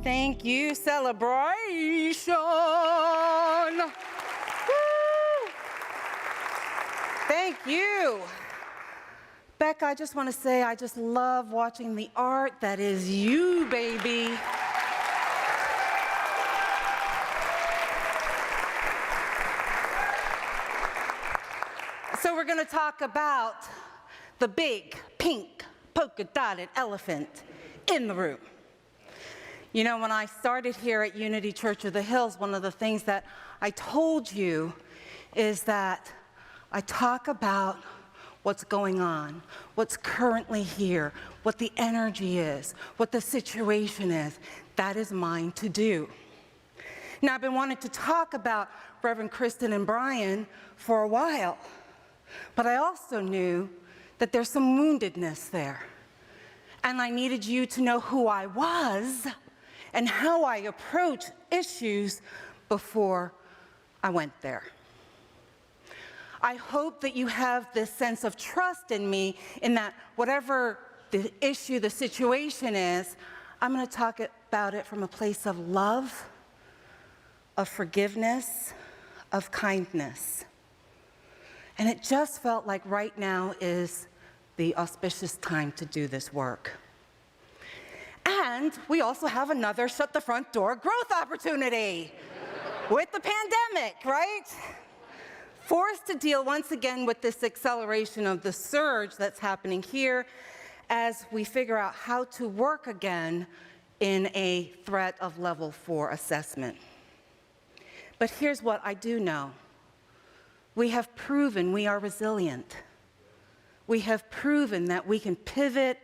Thank you, celebration. Woo! Thank you. Becca, I just want to say I just love watching the art that is you, baby. So we're going to talk about the big, pink, polka-dotted elephant in the room. You know, when I started here at Unity Church of the Hills, one of the things that I told you is that I talk about what's going on, what's currently here, what the energy is, what the situation is. That is mine to do. Now, I've been wanting to talk about Reverend Kristen and Brian for a while, but I also knew that there's some woundedness there. And I needed you to know who I was and how I approach issues before I went there. I hope that you have this sense of trust in me in that whatever the issue, the situation is, I'm going to talk about it from a place of love, of forgiveness, of kindness. And it just felt like right now is the auspicious time to do this work. And we also have another shut the front door growth opportunity with the pandemic, right? Forced to deal once again with this acceleration of the surge that's happening here as we figure out how to work again in a threat of level 4 assessment. But here's what I do know. We have proven we are resilient. We have proven that we can pivot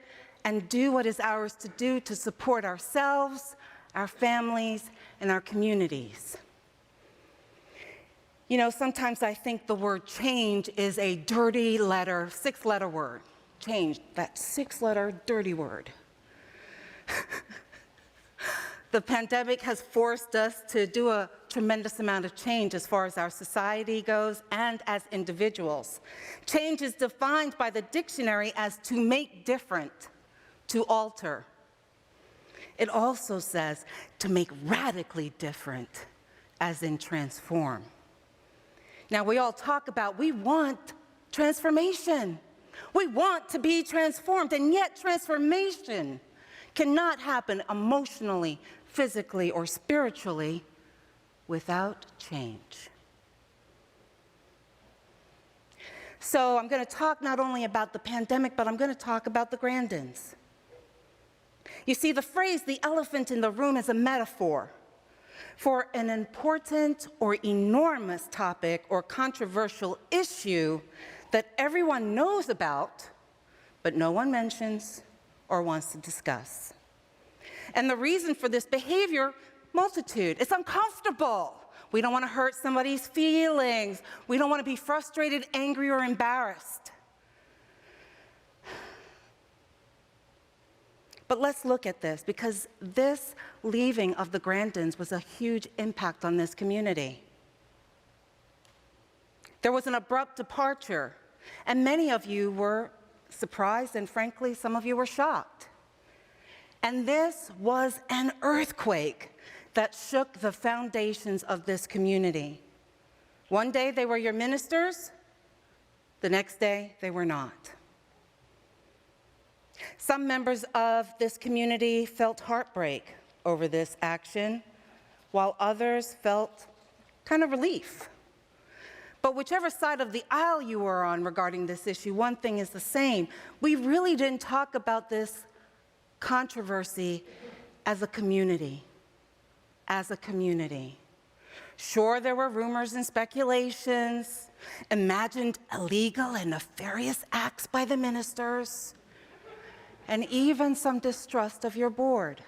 and do what is ours to do to support ourselves, our families, and our communities. You know, sometimes I think the word change is a dirty letter, 6-letter word. Change, that 6-letter dirty word. The pandemic has forced us to do a tremendous amount of change as far as our society goes and as individuals. Change is defined by the dictionary as to make different, to alter. It also says to make radically different, as in transform. Now, we all talk about we want transformation. We want to be transformed, and yet transformation cannot happen emotionally, physically, or spiritually without change. So I'm going to talk not only about the pandemic, but I'm going to talk about the Grandins. You see, the phrase, the elephant in the room, is a metaphor for an important or enormous topic or controversial issue that everyone knows about, but no one mentions or wants to discuss. And the reason for this behavior, multitude. It's uncomfortable. We don't want to hurt somebody's feelings. We don't want to be frustrated, angry, or embarrassed. But let's look at this, because this leaving of the Grandins was a huge impact on this community. There was an abrupt departure, and many of you were surprised, and frankly, some of you were shocked. And this was an earthquake that shook the foundations of this community. One day they were your ministers, the next day they were not. Some members of this community felt heartbreak over this action, while others felt kind of relief. But whichever side of the aisle you were on regarding this issue, one thing is the same. We really didn't talk about this controversy as a community. Sure, there were rumors and speculations, imagined illegal and nefarious acts by the ministers, and even some distrust of your board.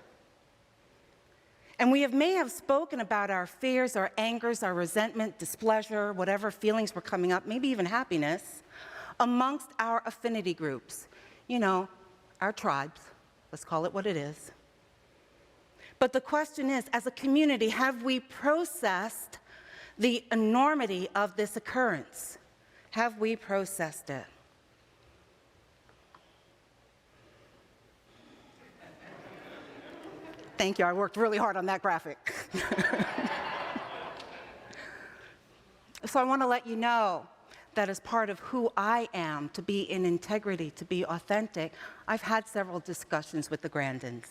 And we may have spoken about our fears, our angers, our resentment, displeasure, whatever feelings were coming up, maybe even happiness, amongst our affinity groups. You know, our tribes, let's call it what it is. But the question is, as a community, have we processed the enormity of this occurrence? Have we processed it? Thank you, I worked really hard on that graphic. So I want to let you know that as part of who I am, to be in integrity, to be authentic, I've had several discussions with the Grandins.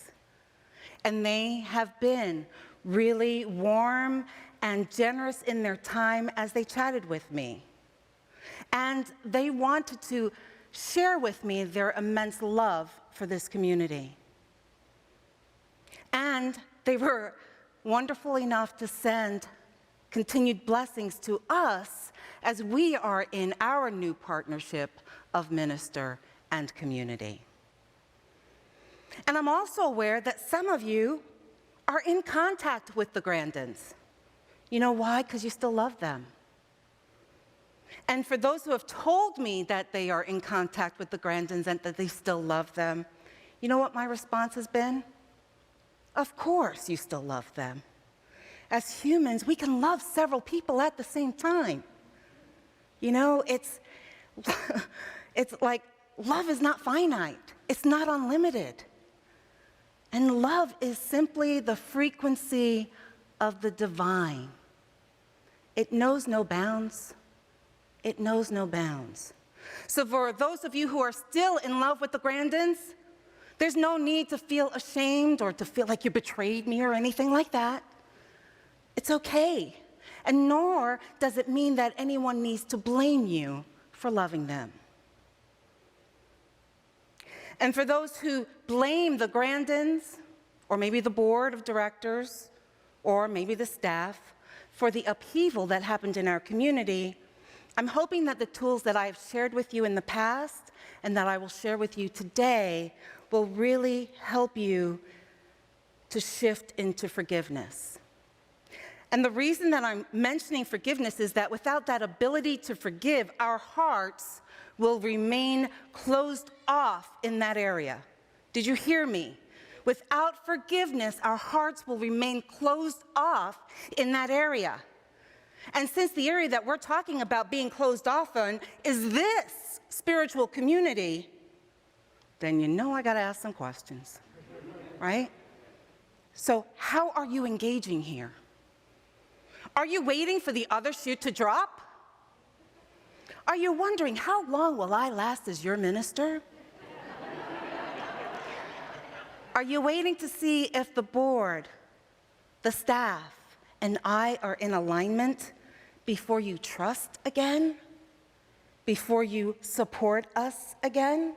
And they have been really warm and generous in their time as they chatted with me. And they wanted to share with me their immense love for this community. And they were wonderful enough to send continued blessings to us as we are in our new partnership of minister and community. And I'm also aware that some of you are in contact with the Grandins. You know why? Because you still love them. And for those who have told me that they are in contact with the Grandins and that they still love them, you know what my response has been? Of course you still love them. As humans, we can love several people at the same time. You know, it's like love is not finite. It's not unlimited. And love is simply the frequency of the divine. It knows no bounds. It knows no bounds. So for those of you who are still in love with the Grandins, there's no need to feel ashamed or to feel like you betrayed me or anything like that. It's okay. And nor does it mean that anyone needs to blame you for loving them. And for those who blame the Grandins, or maybe the board of directors, or maybe the staff, for the upheaval that happened in our community, I'm hoping that the tools that I've shared with you in the past and that I will share with you today will really help you to shift into forgiveness. And the reason that I'm mentioning forgiveness is that without that ability to forgive, our hearts will remain closed off in that area. Did you hear me? Without forgiveness, our hearts will remain closed off in that area. And since the area that we're talking about being closed off on is this spiritual community, then you know I got to ask some questions, right? So how are you engaging here? Are you waiting for the other shoe to drop? Are you wondering, how long will I last as your minister? Are you waiting to see if the board, the staff, and I are in alignment before you trust again? Before you support us again?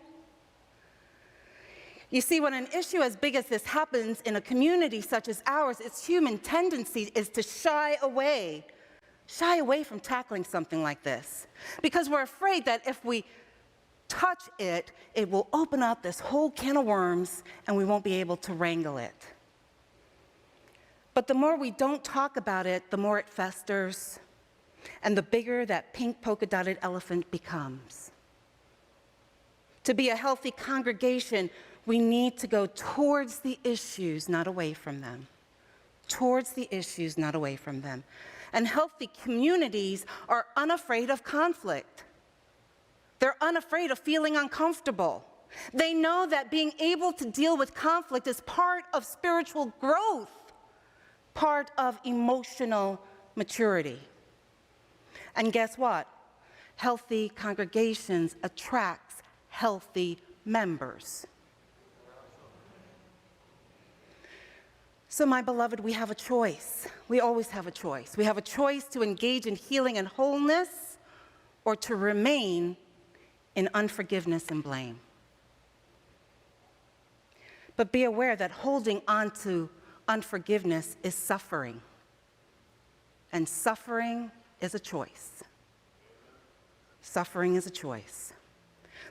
You see, when an issue as big as this happens in a community such as ours, its human tendency is to shy away from tackling something like this. Because we're afraid that if we touch it, it will open up this whole can of worms and we won't be able to wrangle it. But the more we don't talk about it, the more it festers, and the bigger that pink polka-dotted elephant becomes. To be a healthy congregation, we need to go towards the issues, not away from them. Towards the issues, not away from them. And healthy communities are unafraid of conflict. They're unafraid of feeling uncomfortable. They know that being able to deal with conflict is part of spiritual growth, part of emotional maturity. And guess what? Healthy congregations attract healthy members. So my beloved, we have a choice. We always have a choice. We have a choice to engage in healing and wholeness or to remain in unforgiveness and blame. But be aware that holding on to unforgiveness is suffering. And suffering is a choice. Suffering is a choice.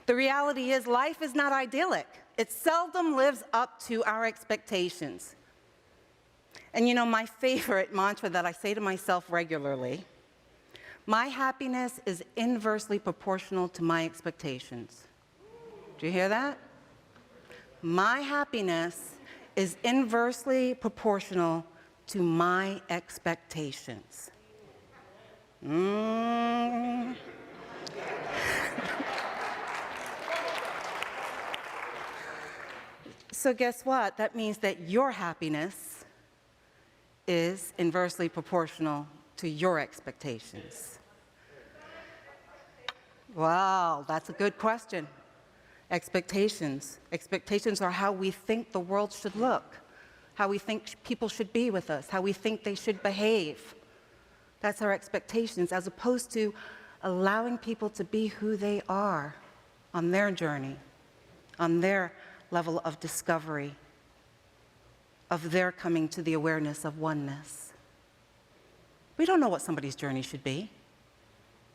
The reality is life is not idyllic. It seldom lives up to our expectations. And you know, my favorite mantra that I say to myself regularly, my happiness is inversely proportional to my expectations. Do you hear that? My happiness is inversely proportional to my expectations. So guess what? That means that your happiness is inversely proportional to your expectations. Wow, that's a good question. Expectations. Expectations are how we think the world should look, how we think people should be with us, how we think they should behave. That's our expectations, as opposed to allowing people to be who they are on their journey, on their level of discovery, of their coming to the awareness of oneness. We don't know what somebody's journey should be,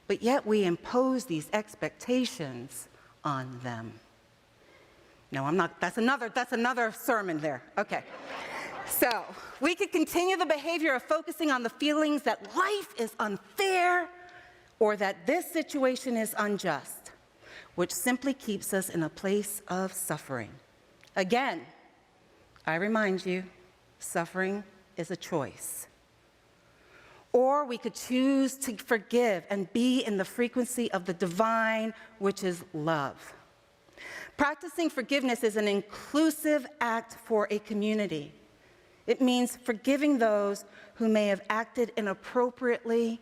but yet we impose these expectations on them. No, I'm not, that's another sermon there. Okay. So, we could continue the behavior of focusing on the feelings that life is unfair or that this situation is unjust, which simply keeps us in a place of suffering. Again, I remind you, suffering is a choice. Or we could choose to forgive and be in the frequency of the divine, which is love. Practicing forgiveness is an inclusive act for a community. It means forgiving those who may have acted inappropriately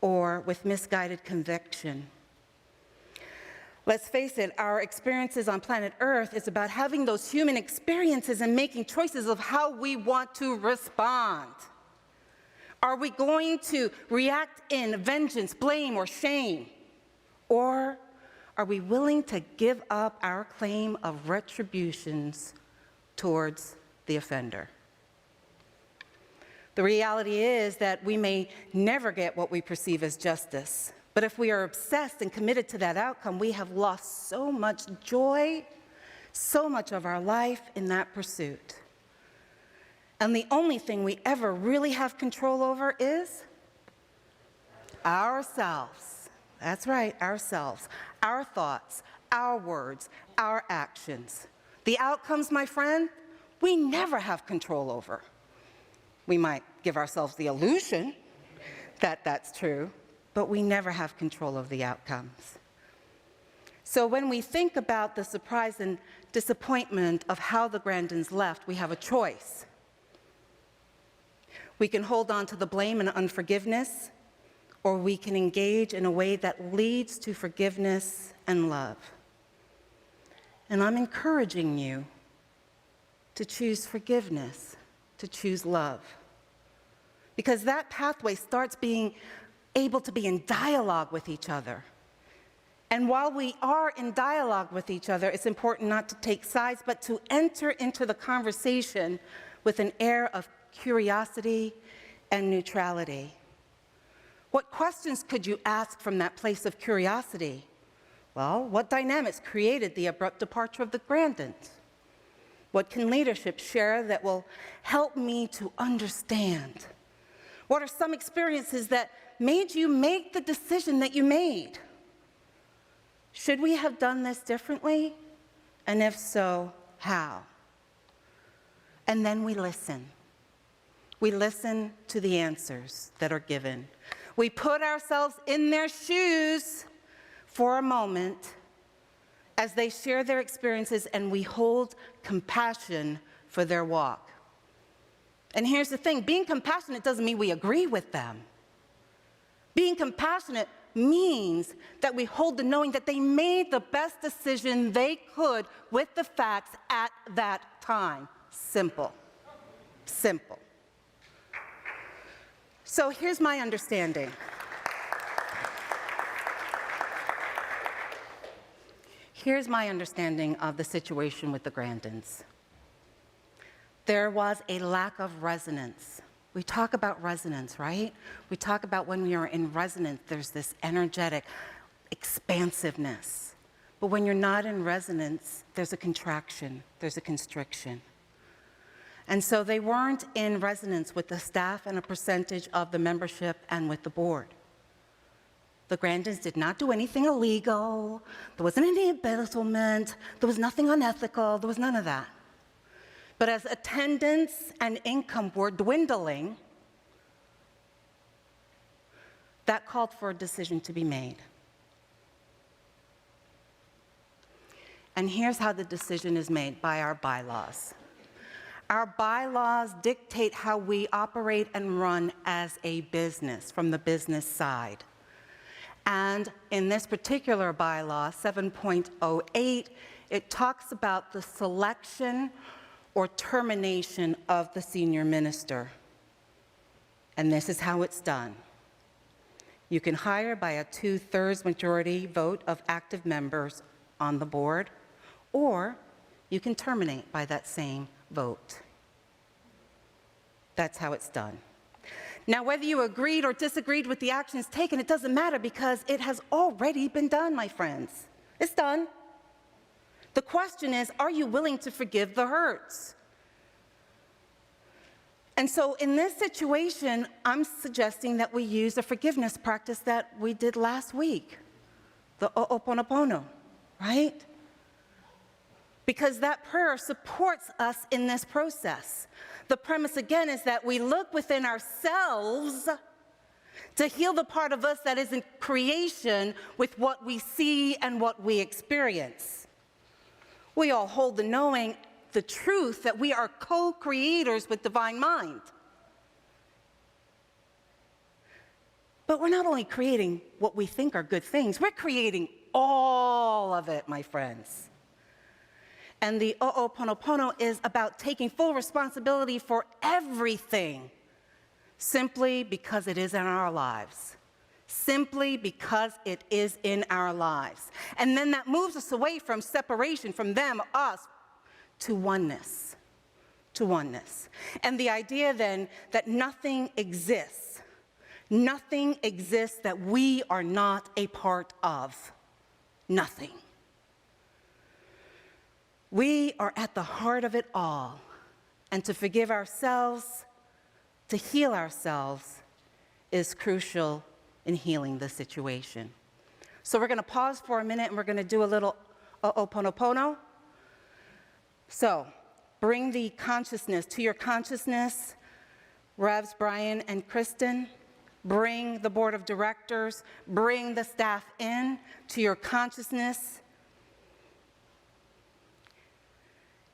or with misguided conviction. Let's face it, our experiences on planet Earth is about having those human experiences and making choices of how we want to respond. Are we going to react in vengeance, blame, or shame? Or are we willing to give up our claim of retributions towards the offender? The reality is that we may never get what we perceive as justice, but if we are obsessed and committed to that outcome, we have lost so much joy, so much of our life in that pursuit. And the only thing we ever really have control over is ourselves. That's right, ourselves. Our thoughts, our words, our actions. The outcomes, my friend, we never have control over. We might give ourselves the illusion that that's true, but we never have control of the outcomes. So when we think about the surprise and disappointment of how the Grandins left, we have a choice. We can hold on to the blame and unforgiveness, or we can engage in a way that leads to forgiveness and love. And I'm encouraging you to choose forgiveness, to choose love. Because that pathway starts being able to be in dialogue with each other. And while we are in dialogue with each other, it's important not to take sides, but to enter into the conversation with an air of curiosity and neutrality. What questions could you ask from that place of curiosity? Well, what dynamics created the abrupt departure of the Grandins? What can leadership share that will help me to understand? What are some experiences that made you make the decision that you made? Should we have done this differently? And if so, how? And then we listen. We listen to the answers that are given. We put ourselves in their shoes for a moment as they share their experiences, and we hold compassion for their walk. And here's the thing, being compassionate doesn't mean we agree with them. Being compassionate means that we hold the knowing that they made the best decision they could with the facts at that time. Simple. Simple. So here's my understanding. Here's my understanding of the situation with the Grandins. There was a lack of resonance. We talk about resonance, right? We talk about when we are in resonance, there's this energetic expansiveness. But when you're not in resonance, there's a contraction, there's a constriction. And so they weren't in resonance with the staff and a percentage of the membership and with the board. The Grandins did not do anything illegal. There wasn't any embezzlement. There was nothing unethical. There was none of that. But as attendance and income were dwindling, that called for a decision to be made. And here's how the decision is made: by our bylaws. Our bylaws dictate how we operate and run as a business, from the business side. And in this particular bylaw, 7.08, it talks about the selection or termination of the senior minister. And this is how it's done. You can hire by a 2/3 majority vote of active members on the board, or you can terminate by that same vote. That's how it's done. Now, whether you agreed or disagreed with the actions taken, it doesn't matter, because it has already been done, my friends. It's done. The question is, are you willing to forgive the hurts? And so in this situation, I'm suggesting that we use a forgiveness practice that we did last week, the Ho'oponopono, right? Because that prayer supports us in this process. The premise, again, is that we look within ourselves to heal the part of us that is in creation with what we see and what we experience. We all hold the knowing, the truth, that we are co-creators with divine mind. But we're not only creating what we think are good things, we're creating all of it, my friends. And the Ho'oponopono is about taking full responsibility for everything, simply because it is in our lives. Simply because it is in our lives. And then that moves us away from separation, from them, us, to oneness. To oneness. And the idea then that nothing exists that we are not a part of. Nothing. We are at the heart of it all, and to forgive ourselves, to heal ourselves, is crucial in healing the situation. So we're going to pause for a minute, and we're going to do a little Ho'oponopono. So bring the consciousness to your consciousness, Revs Brian and Kristen. Bring the board of directors, bring the staff in to your consciousness.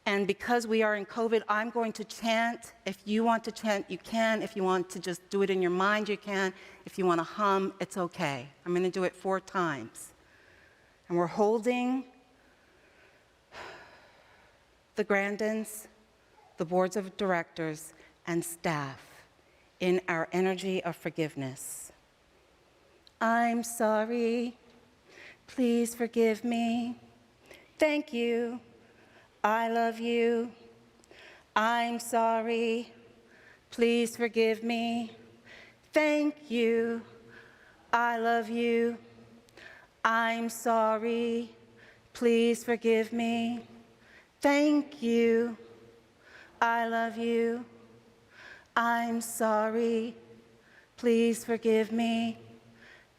And because we are in COVID, I'm going to chant. If you want to chant, you can. If you want to just do it in your mind, you can. If you want to hum, it's okay. I'm going to do it 4 times. And we're holding the Grandins, the boards of directors, and staff in our energy of forgiveness. I'm sorry. Please forgive me. Thank you. I love you. I'm sorry. Please forgive me. Thank you. I love you. I'm sorry. Please forgive me. Thank you. I love you. I'm sorry. Please forgive me.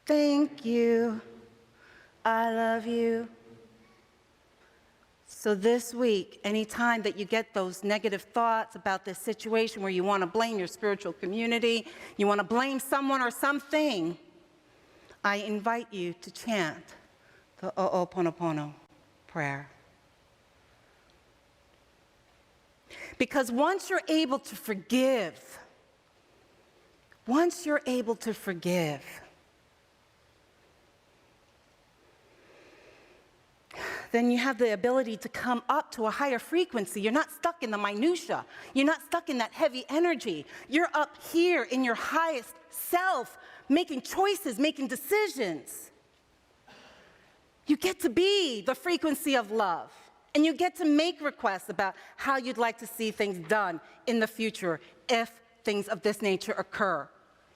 Thank you. I love you. So this week, anytime that you get those negative thoughts about this situation where you want to blame your spiritual community, you want to blame someone or something, I invite you to chant the Ho'oponopono prayer. Because once you're able to forgive, then you have the ability to come up to a higher frequency. You're not stuck in the minutia. You're not stuck in that heavy energy. You're up here in your highest self, making choices, making decisions. You get to be the frequency of love, and you get to make requests about how you'd like to see things done in the future if things of this nature occur.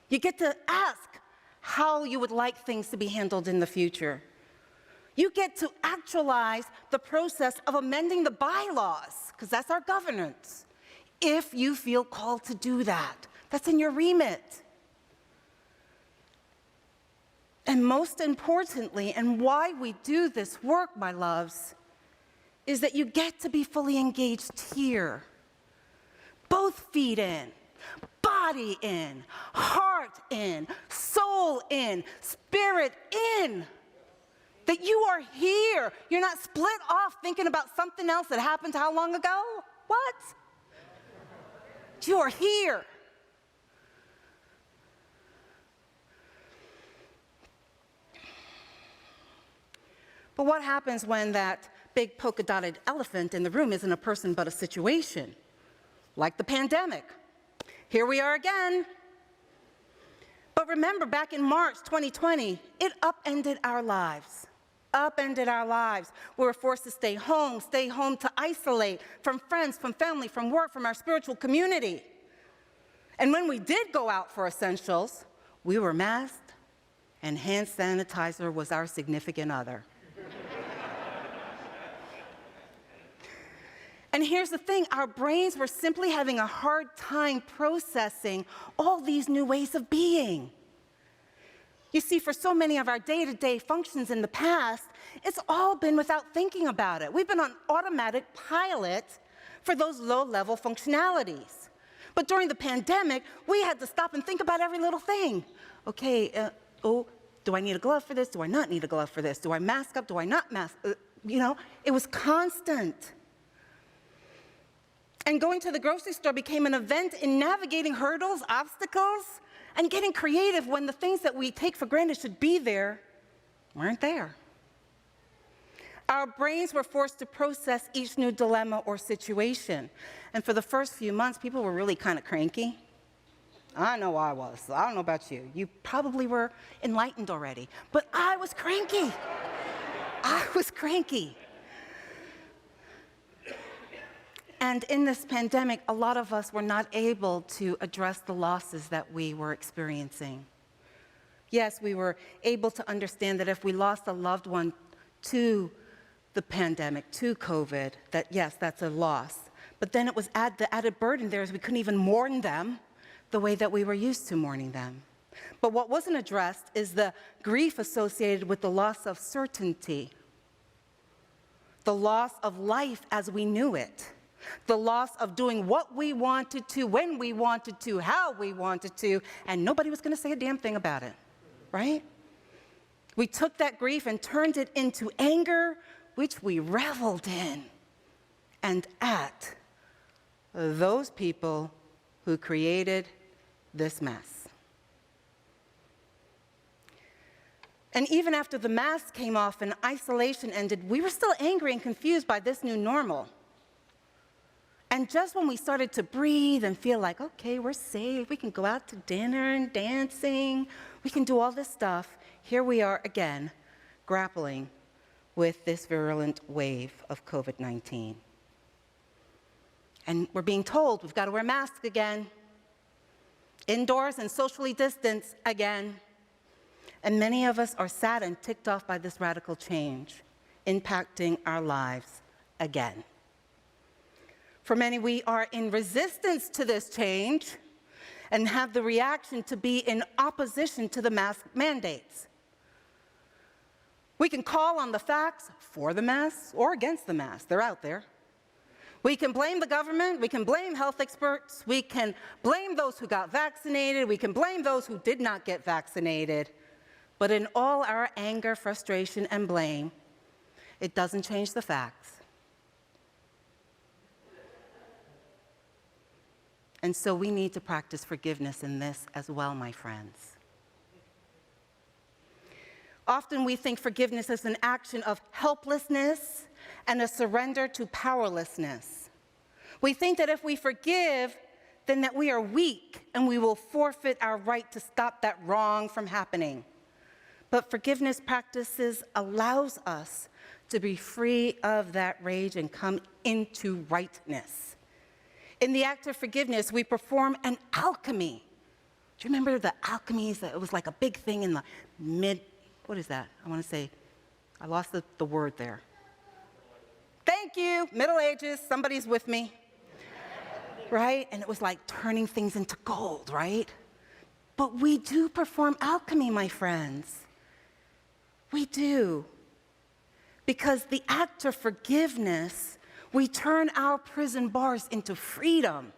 You get to ask how you would like things to be handled in the future. You get to actualize the process of amending the bylaws, because that's our governance, if you feel called to do that. That's in your remit. And most importantly, and why we do this work, my loves, is that you get to be fully engaged here. Both feet in, body in, heart in, soul in, spirit in. that you are here. You're not split off thinking about something else that happened how long ago? What? You are here. But what happens when that big polka-dotted elephant in the room isn't a person but a situation? Like the pandemic. Here we are again. But remember, back in March 2020, it upended our lives. Upended our lives. We were forced to stay home to isolate from friends, from family, from work, from our spiritual community. And when we did go out for essentials, we were masked, and hand sanitizer was our significant other. And here's the thing, our brains were simply having a hard time processing all these new ways of being. You see, for so many of our day-to-day functions in the past, it's all been without thinking about it. We've been on automatic pilot for those low-level functionalities. But during the pandemic, we had to stop and think about every little thing. Okay, do I need a glove for this? Do I not need a glove for this? Do I mask up? Do I not mask? It was constant. And going to the grocery store became an event in navigating hurdles, obstacles, and getting creative when the things that we take for granted should be there weren't there. Our brains were forced to process each new dilemma or situation. And for the first few months, people were really kind of cranky. I know I was. I don't know about you. You probably were enlightened already. But I was cranky. I was cranky. And in this pandemic, a lot of us were not able to address the losses that we were experiencing. Yes, we were able to understand that if we lost a loved one to the pandemic, to COVID, that yes, that's a loss. But then it was the added burden there is we couldn't even mourn them the way that we were used to mourning them. But what wasn't addressed is the grief associated with the loss of certainty, the loss of life as we knew it. The loss of doing what we wanted to, when we wanted to, how we wanted to, and nobody was going to say a damn thing about it, right? We took that grief and turned it into anger, which we reveled in and at those people who created this mess. And even after the mask came off and isolation ended, we were still angry and confused by this new normal. And just when we started to breathe and feel like, okay, we're safe, we can go out to dinner and dancing, we can do all this stuff, here we are again, grappling with this virulent wave of COVID-19. And we're being told we've got to wear masks again, indoors and socially distanced again. And many of us are sad and ticked off by this radical change, impacting our lives again. For many, we are in resistance to this change and have the reaction to be in opposition to the mask mandates. We can call on the facts for the masks or against the masks. They're out there. We can blame the government. We can blame health experts. We can blame those who got vaccinated. We can blame those who did not get vaccinated. But in all our anger, frustration, and blame, it doesn't change the facts. And so we need to practice forgiveness in this as well, my friends. Often we think forgiveness is an action of helplessness and a surrender to powerlessness. We think that if we forgive, then that we are weak and we will forfeit our right to stop that wrong from happening. But forgiveness practices allows us to be free of that rage and come into rightness. In the act of forgiveness, we perform an alchemy. Do you remember the alchemies? It was like a big thing in the what is that? I lost the word there. Thank you, Middle Ages, somebody's with me. Right? And it was like turning things into gold, right? But we do perform alchemy, my friends. We do. Because the act of forgiveness, we turn our prison bars into freedom.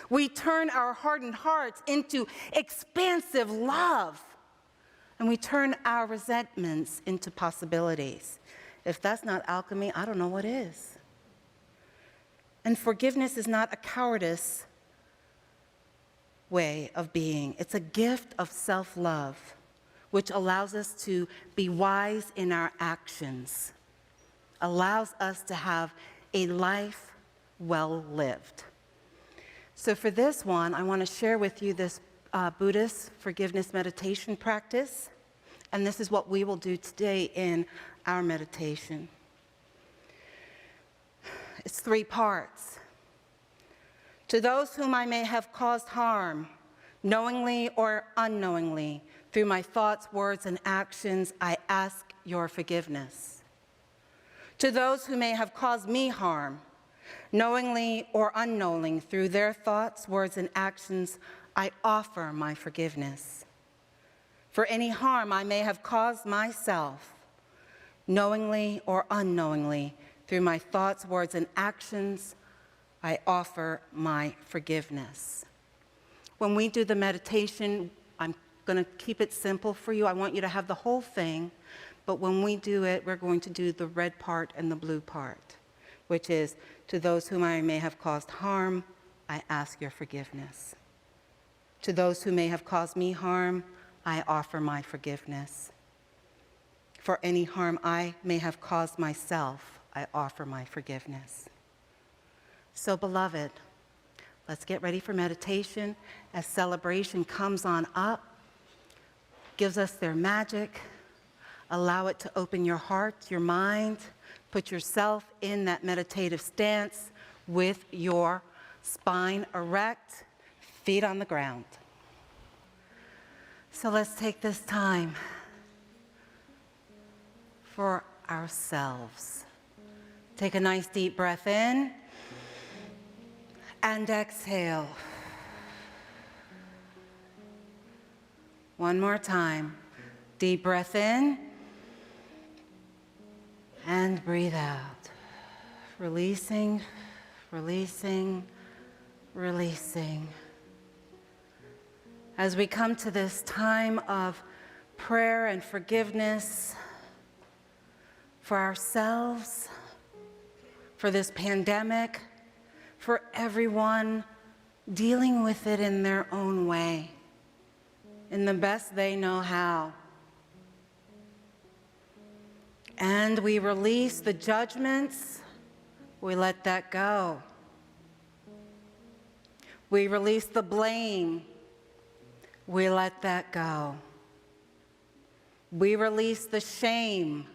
We turn our hardened hearts into expansive love. And we turn our resentments into possibilities. If that's not alchemy, I don't know what is. And forgiveness is not a cowardice way of being. It's a gift of self-love, which allows us to be wise in our actions, allows us to have a life well lived. So for this one, I want to share with you this Buddhist forgiveness meditation practice, and this is what we will do today in our meditation. It's 3 parts. To those whom I may have caused harm, knowingly or unknowingly, through my thoughts, words, and actions, I ask your forgiveness. To those who may have caused me harm, knowingly or unknowingly, through their thoughts, words, and actions, I offer my forgiveness. For any harm I may have caused myself, knowingly or unknowingly, through my thoughts, words, and actions, I offer my forgiveness. When we do the meditation, I'm going to keep it simple for you. I want you to have the whole thing, but when we do it, we're going to do the red part and the blue part, which is, to those whom I may have caused harm, I ask your forgiveness. To those who may have caused me harm, I offer my forgiveness. For any harm I may have caused myself, I offer my forgiveness. So, beloved, let's get ready for meditation. As celebration comes on up, gives us their magic, allow it to open your heart, your mind, put yourself in that meditative stance with your spine erect, feet on the ground. So let's take this time for ourselves. Take a nice deep breath in and exhale. One more time. Deep breath in and breathe out. Releasing, releasing, releasing. As we come to this time of prayer and forgiveness for ourselves, for this pandemic, for everyone dealing with it in their own way, in the best they know how. And we release the judgments, we let that go. We release the blame, we let that go. We release the shame,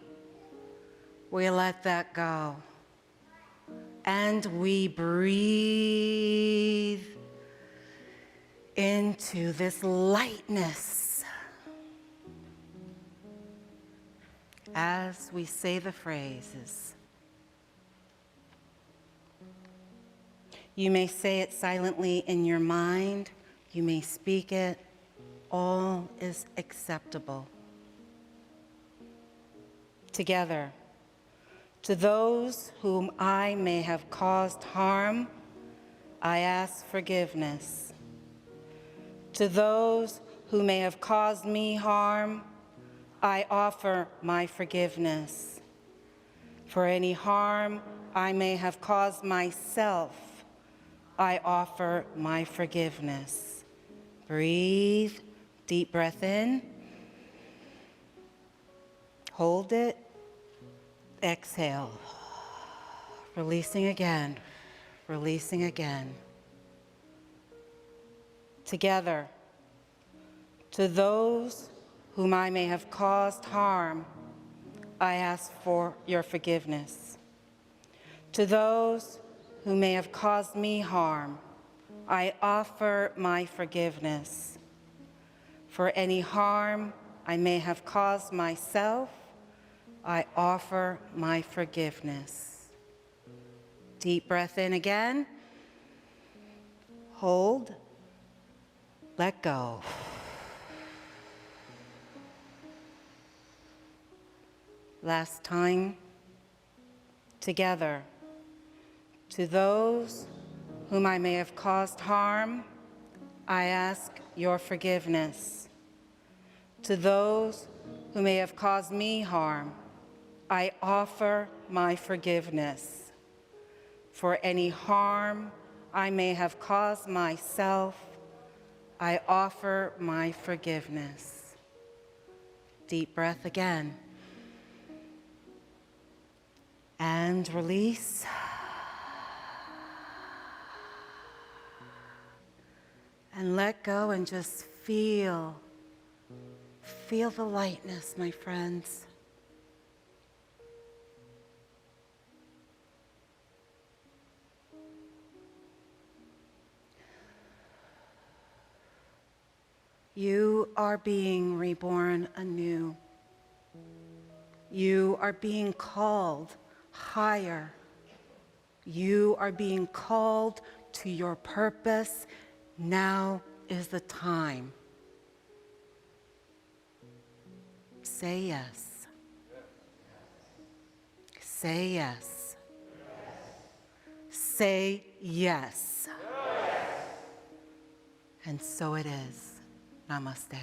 we let that go. And we breathe into this lightness as we say the phrases. You may say it silently in your mind, you may speak it, all is acceptable. Together. To those whom I may have caused harm, I ask forgiveness. To those who may have caused me harm, I offer my forgiveness. For any harm I may have caused myself, I offer my forgiveness. Breathe, deep breath in. Hold it. Exhale. Releasing again, releasing again. Together. To those whom I may have caused harm, I ask for your forgiveness. To those who may have caused me harm, I offer my forgiveness. For any harm I may have caused myself, I offer my forgiveness. Deep breath in again. Hold. Let go. Last time. Together. To those whom I may have caused harm, I ask your forgiveness. To those who may have caused me harm, I offer my forgiveness. For any harm I may have caused myself, I offer my forgiveness. Deep breath again. And release. And let go and just feel the lightness, my friends. You are being reborn anew. You are being called higher. You are being called to your purpose. Now is the time. Say yes. Say yes. Say yes. And so it is. Namaste.